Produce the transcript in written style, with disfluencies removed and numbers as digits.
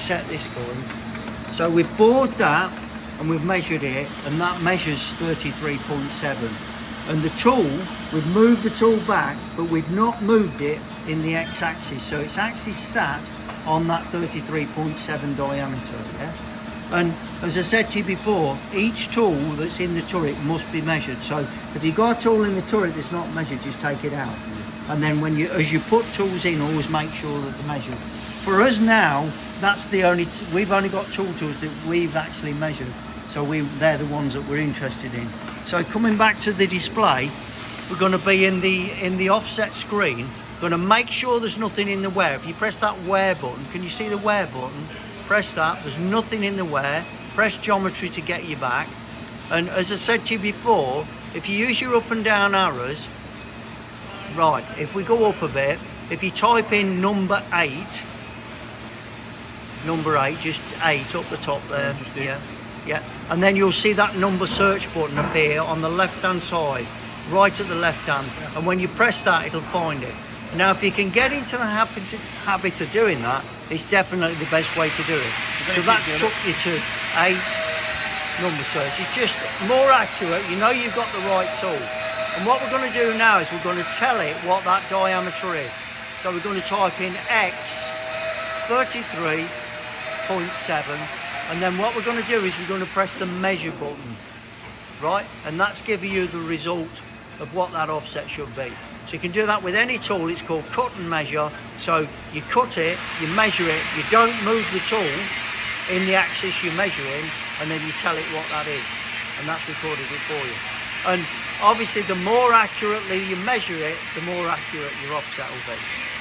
set this going. So we've bored that and we've measured it, and that measures 33.7. And the tool, we've moved the tool back, but we've not moved it in the x-axis, so it's actually sat on that 33.7 diameter. Yeah? And as I said to you before, each tool that's in the turret must be measured. So if you've got a tool in the turret that's not measured, just take it out. And then as you put tools in, always make sure that they're measured. For us now, that's the only, we've only got tools that we've actually measured. So they're the ones that we're interested in. So coming back to the display, we're going to be in the offset screen. Going to make sure there's nothing in the wear. If you press that wear button, can you see the wear button? Press that, there's nothing in the wear. Press geometry to get you back. And as I said to you before, if you use your up and down arrows, right, if we go up a bit, if you type in number 8, just 8 up the top there, yeah, and then you'll see that number search button appear on the left hand side, right at the left hand, and when you press that it'll find it. Now if you can get into the habit of doing that, it's definitely the best way to do it. So that took you to 8 number search. It's just more accurate, you know you've got the right tool. And what we're going to do now is we're going to tell it what that diameter is. So we're going to type in X 33.7, and then what we're going to do is we're going to press the measure button, right? And that's giving you the result of what that offset should be. So you can do that with any tool. It's called cut and measure. So you cut it, you measure it, you don't move the tool in the axis you're measuring, and then you tell it what that is, and that's recorded it for you. And obviously the more accurately you measure it, the more accurate your offset will be.